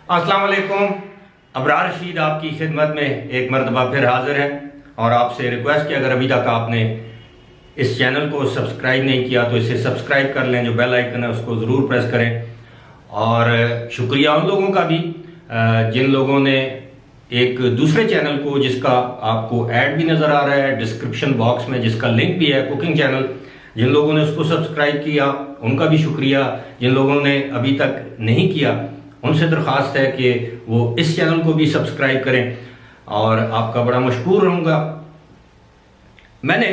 अस्सलाम वालेकुम। अबरार रशीद आपकी खिदमत में एक मरतबा फिर हाजिर है और आपसे रिक्वेस्ट कि अगर अभी तक आपने इस चैनल को सब्सक्राइब नहीं किया तो इसे सब्सक्राइब कर लें, जो बेल आइकन है उसको ज़रूर प्रेस करें। और शुक्रिया उन लोगों का भी जिन लोगों ने एक दूसरे चैनल को, जिसका आपको ऐड भी नज़र आ रहा है डिस्क्रिप्शन बॉक्स में, जिसका लिंक भी है, कुकिंग चैनल, जिन लोगों ने उसको सब्सक्राइब किया उनका भी शुक्रिया। जिन लोगों ने अभी तक नहीं किया उनसे दरख्वास्त है कि वो इस चैनल को भी सब्सक्राइब करें और आपका बड़ा मशकूर रहूँगा। मैंने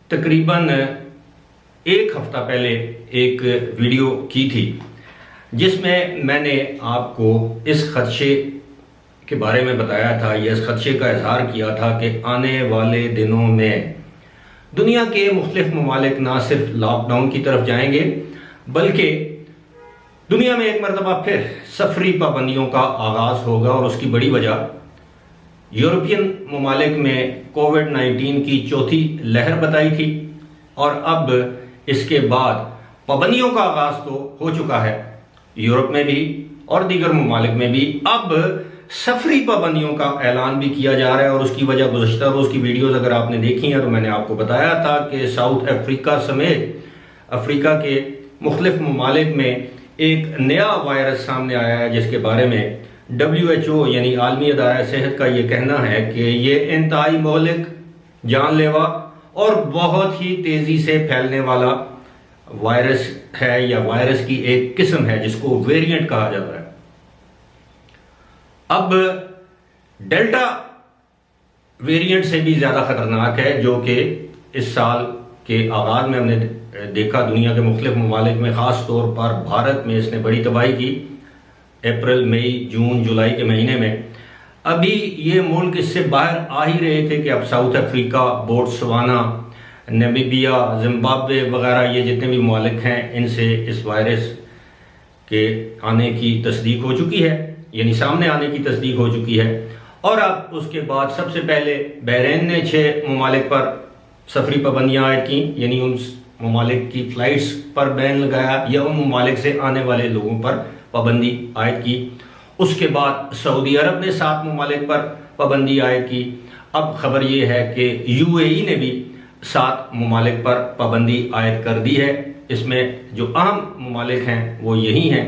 तकरीबन एक हफ्ता पहले एक वीडियो की थी जिसमें मैंने आपको इस खदशे के बारे में बताया था, या इस खदशे का इजहार किया था कि आने वाले दिनों में दुनिया के मुख्तलिफ ममालिक ना सिर्फ लॉकडाउन की तरफ जाएंगे बल्कि दुनिया में एक मरतबा फिर सफरी पाबंदियों का आगाज होगा। और उसकी बड़ी वजह यूरोपियन ममालिक में कोविड-19 की चौथी लहर बताई थी और अब इसके बाद पाबंदियों का आगाज तो हो चुका है यूरोप में भी और दीगर ममालिक में भी। अब सफरी पाबंदियों का ऐलान भी किया जा रहा है और उसकी वजह गुज़श्ता रोज़ की वीडियोस अगर आपने देखी हैं तो मैंने आपको बताया था कि साउथ अफ्रीका समेत अफ्रीका के मुख्तलिफ ममालिक में एक नया वायरस सामने आया है जिसके बारे में WHO यानी आलमी अदारा सेहत का ये कहना है कि ये इंतहाई मौलिक, जानलेवा और बहुत ही तेज़ी से फैलने वाला वायरस है, या वायरस की एक किस्म है जिसको वेरिएंट कहा जाता है। अब डेल्टा वेरिएंट से भी ज़्यादा खतरनाक है, जो कि इस साल के आगाज में हमने देखा दुनिया के मुख्तलिफ ममालिक में, ख़ास तौर पर भारत में इसने बड़ी तबाही की अप्रैल, मई, जून, जुलाई के महीने में। अभी ये मुल्क इससे बाहर आ ही रहे थे कि अब south Africa, Botswana, Namibia, Zimbabwe वगैरह ये जितने भी ममालिक हैं इनसे इस वायरस के आने की तस्दीक हो चुकी है, यानी सामने आने की तस्दीक हो चुकी है। और अब उसके बाद सबसे पहले बहरीन ने 6 ममालिक पर सफरी पाबंदियाँ आयद की, यानी उन ममालिक की फ़्लाइट्स पर बैन लगाया या उन ममालिक से आने वाले लोगों पर पाबंदी आयद की। उसके बाद सऊदी अरब ने 7 ममालिक पर पाबंदी आयद की। अब खबर ये है कि UAE ने भी 7 ममालिक पर पाबंदी आयद कर दी है। इसमें जो अहम ममालिक हैं वो यही हैं,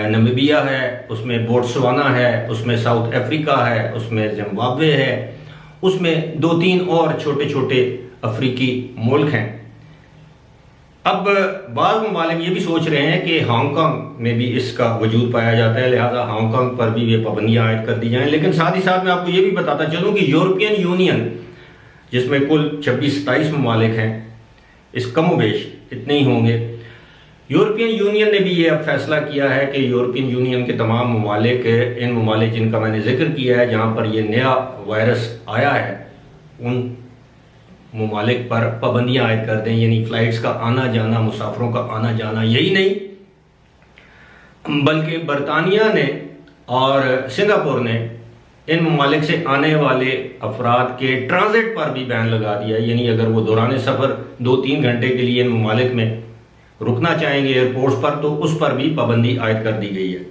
नामीबिया है, उसमें बोट्सवाना है, उसमें साउथ अफ्रीका है, उसमें जिम्बाब्वे है, उसमें 2-3 और छोटे छोटे अफ्रीकी मुल्क हैं। अब बाद ममालिक ये भी सोच रहे हैं कि हांगकांग में भी इसका वजूद पाया जाता है, लिहाजा हांगकांग पर भी ये पाबंदियाँ आयद कर दी जाएं। लेकिन साथ ही साथ मैं आपको ये भी बताता चलूँ कि यूरोपियन यूनियन, जिसमें कुल 26-27 ममालिक हैं, इस कमोबेश इतने ही होंगे, यूरोपियन यूनियन ने भी ये अब फैसला किया है कि यूरोपियन यूनियन के तमाम ममालिक, इन ममालिक जिनका मैंने जिक्र किया है जहाँ पर यह नया वायरस आया है, उन ममालिक पर पाबंदियाँ आयद कर दें, यानी फ़्लाइट्स का आना जाना, मुसाफरों का आना जाना। यही नहीं बल्कि बरतानिया ने और सिंगापुर ने इन ममालिक से आने वाले अफराद के ट्रांजिट पर भी बैन लगा दिया, यानी अगर वो दौरान सफ़र 2-3 घंटे के लिए इन ममालिक में रुकना चाहेंगे एयरपोर्ट्स पर तो उस पर भी पाबंदी आयद कर दी गई है।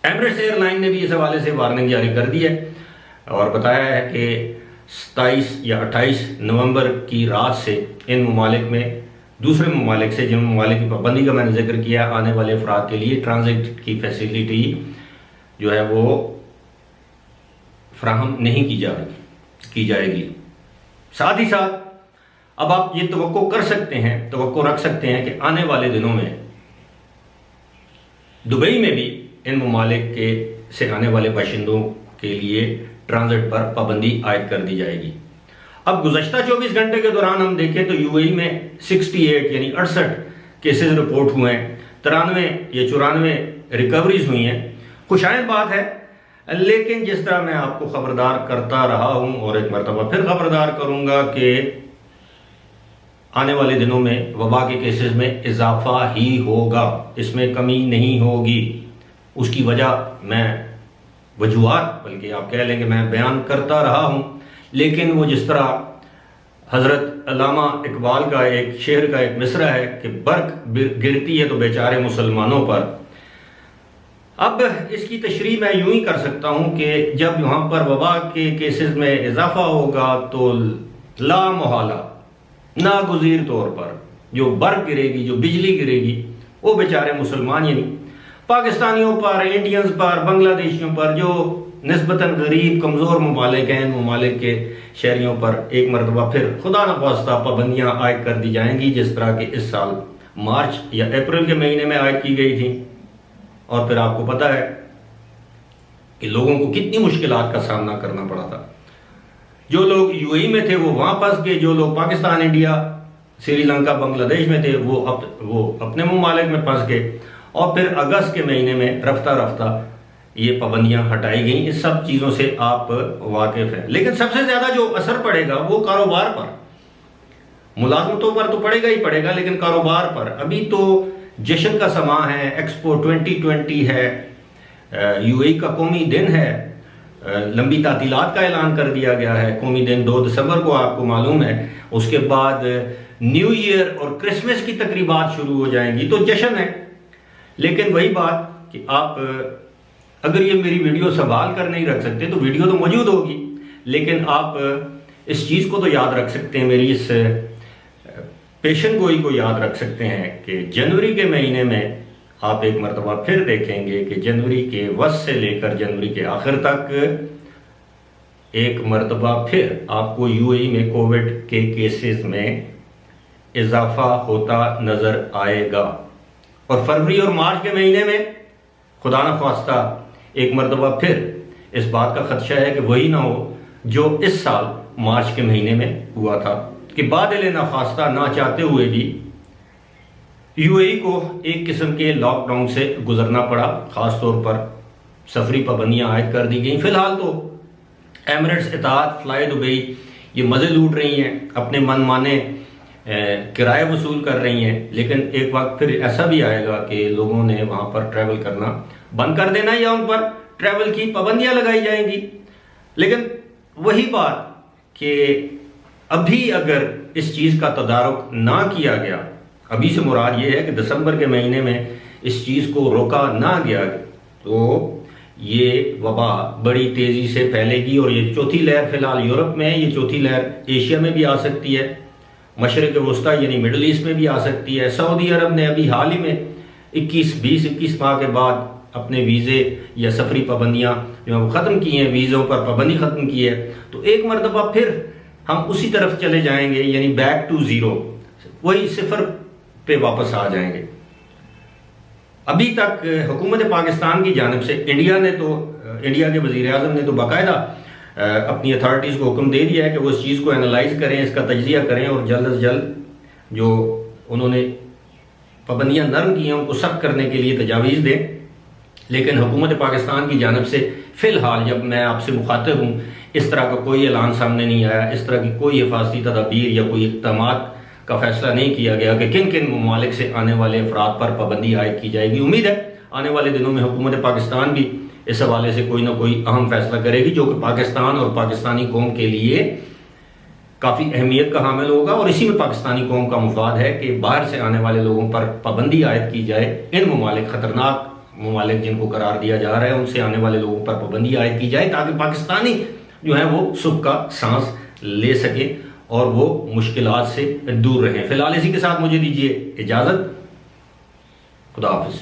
एमिरेट्स एयरलाइन ने भी इस हवाले से वार्निंग जारी कर दी है और बताया है कि 27 या 28 नवंबर की रात से इन ममालिक में, दूसरे ममालिक से जिन ममालिक की पाबंदी का मैंने जिक्र किया, आने वाले अफराद के लिए ट्रांजिट की फैसिलिटी जो है वो फ्राहम नहीं की जाएगी। साथ ही साथ अब आप ये तवक्को कर सकते हैं, तवक्को रख सकते हैं कि आने वाले दिनों में दुबई में भी इन ममालिक के से आने वाले बाशिंदों के लिए ट्रांजिट पर पाबंदी आयद कर दी जाएगी। अब गुज़श्ता 24 घंटे के दौरान हम देखें तो UAE में 68 यानी 68 केसेस रिपोर्ट हुए हैं, 93 या 94 रिकवरीज हुई हैं। खुशाइंद बात है, लेकिन जिस तरह मैं आपको खबरदार करता रहा हूं और एक मरतबा फिर खबरदार करूंगा कि आने वाले दिनों में वबा के केसेस में इजाफा ही होगा, इसमें कमी नहीं होगी। उसकी वजह मैं वजूहात, बल्कि आप कह लेंगे मैं बयान करता रहा हूं, लेकिन वो जिस तरह हजरत अल्लामा इकबाल का एक शेर का एक मिसरा है कि बर्क गिरती है तो बेचारे मुसलमानों पर, अब इसकी तशरीह मैं यूं ही कर सकता हूं कि जब वहां पर वबा के केसेस में इजाफा होगा तो ला मुहाला नागुज़ीर तौर पर जो बर्फ गिरेगी, जो बिजली गिरेगी, वो बेचारे मुसलमान यानी पाकिस्तानियों पर, इंडियंस पर, बांग्लादेशियों पर, जो निस्बतन गरीब कमज़ोर ममालिक हैं, ममालिक के शहरियों पर एक मरतबा फिर खुदा न खास्ता पाबंदियाँ आयद कर दी जाएंगी, जिस तरह के इस साल मार्च या अप्रैल के महीने में आयद की गई थी। और फिर आपको पता है कि लोगों को कितनी मुश्किलात का सामना करना पड़ा था। जो लोग यूएई में थे वो वहां फंस गए, जो लोग पाकिस्तान, इंडिया, श्रीलंका, बांग्लादेश में थे वो अपने ममालिक में फंस गए। और फिर अगस्त के महीने में रफ्ता रफ्ता ये पाबंदियां हटाई गई। इस सब चीज़ों से आप वाकिफ हैं। लेकिन सबसे ज़्यादा जो असर पड़ेगा वो कारोबार पर, मुलाजमतों पर तो पड़ेगा ही पड़ेगा, लेकिन कारोबार पर। अभी तो जश्न का समा है, एक्सपो 2020 है, यूएई का कौमी दिन है, लंबी तातीलात का ऐलान कर दिया गया है। कौमी दिन 2 दिसंबर को आपको मालूम है। उसके बाद न्यू ईयर और क्रिसमस की तकरीबात शुरू हो जाएंगी, तो जश्न है। लेकिन वही बात कि आप अगर ये मेरी वीडियो संभाल कर नहीं रख सकते तो वीडियो तो मौजूद होगी, लेकिन आप इस चीज़ को तो याद रख सकते हैं, मेरी इस पेशन गोई को याद रख सकते हैं कि जनवरी के महीने में आप एक मरतबा फिर देखेंगे कि जनवरी के वस्त से लेकर जनवरी के आखिर तक एक मरतबा फिर आपको यूएई में कोविड के केसेस में इजाफा होता नजर आएगा। और फरवरी और मार्च के महीने में खुदा न ख्वास्ता एक मरतबा फिर इस बात का खदशा है कि वही ना हो जो इस साल मार्च के महीने में हुआ था, कि बादल ना खास्ता ना चाहते हुए भी यूएई को एक किस्म के लॉकडाउन से गुजरना पड़ा। ख़ास तौर पर सफरी पाबंदियाँ आयद कर दी गई। फिलहाल तो एमिरेट्स, इतिहाद, फ्लाई दुबई ये मज़े लूट रही हैं, अपने मन माने किराए वसूल कर रही हैं। लेकिन एक वक्त फिर ऐसा भी आएगा कि लोगों ने वहाँ पर ट्रैवल करना बंद कर देना या उन पर ट्रैवल की पाबंदियाँ लगाई जाएंगी। लेकिन वही बात कि अभी अगर इस चीज़ का तदारुक ना किया गया, अभी से मुराद ये है कि दिसंबर के महीने में इस चीज़ को रोका ना गया, तो ये वबा बड़ी तेज़ी से फैलेगी। और ये चौथी लहर फिलहाल यूरोप में है, ये चौथी लहर एशिया में भी आ सकती है, मशरिक़ वस्ता यानी मिडल ईस्ट में भी आ सकती है। सऊदी अरब ने अभी हाल ही में 21 माह के बाद अपने वीज़े या सफरी पाबंदियाँ जो है वो ख़त्म की हैं, वीज़ों पर पाबंदी ख़त्म की है। तो एक मरतबा फिर हम उसी तरफ चले जाएंगे, यानी बैक टू ज़ीरो, वही सिफर पे वापस आ जाएंगे। अभी तक हुकूमत पाकिस्तान की जानिब से इंडिया के वज़ीर आज़म ने तो बाकायदा अपनी अथॉरिटीज़ को हुक्म दे दिया है कि वो इस चीज़ को एनालाइज करें, इसका तज्ज़िया करें और जल्द से जल्द जो उन्होंने पाबंदियाँ नरम की हैं उनको सख्त करने के लिए तजावीज़ दें। लेकिन हुकूमत पाकिस्तान की जानिब से फ़िलहाल जब मैं आपसे मुखातिब हूँ, इस तरह का कोई ऐलान सामने नहीं आया, इस तरह की कोई हिफाजती तदाबीर या कोई इक़दामात का फैसला नहीं किया गया कि किन किन ममालिक से आने वाले अफराद पर पाबंदी आयद की जाएगी। उम्मीद है आने वाले दिनों में हुकूमत पाकिस्तान भी इस हवाले से कोई ना कोई अहम फैसला करेगी, जो कि पाकिस्तान और पाकिस्तानी कौम के लिए काफ़ी अहमियत का हामिल होगा। और इसी में पाकिस्तानी कौम का मुफाद है कि बाहर से आने वाले लोगों पर पाबंदी आयद की जाए। इन ममालिक, ख़तरनाक ममालिक जिनको करार दिया जा रहा है, उनसे आने वाले लोगों पर पाबंदी आयद की जाए, ताकि पाकिस्तानी जो है वो सुख का सांस ले सके और वो मुश्किलात से दूर रहें। फिलहाल इसी के साथ मुझे दीजिए इजाज़त। खुदा हाफिज़।